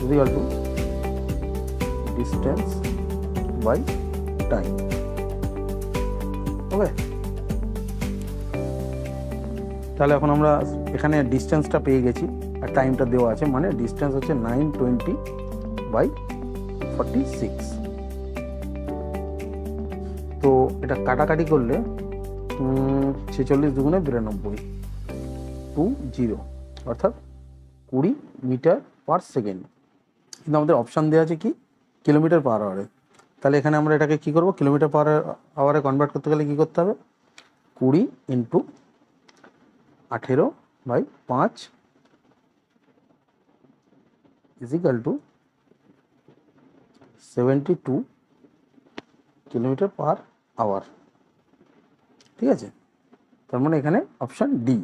Equal to distance by time. Okay, তাহলে এখন আমরা এখানে ডিস্টেন্সটা পেয়ে গেছি আর টাইমটা দেওয়া আছে, মানে ডিস্টেন্স হচ্ছে 920/46। তো এটা কাটাকাটি করলে 46 দুগুণে 92, 20, অর্থাৎ 20 মিটার পার সেকেন্ড। কিন্তু আমাদের অপশান দেওয়া আছে কি কিলোমিটার পার আওয়ারে। তাহলে এখানে আমরা এটাকে কী করবো, কিলোমিটার পার আওয়ারে কনভার্ট করতে গেলে কী করতে হবে, 20 × 18/5 is equal to 72 kilometre per hour. ঠিক আছে, তার মানে এখানে অপশান ডি।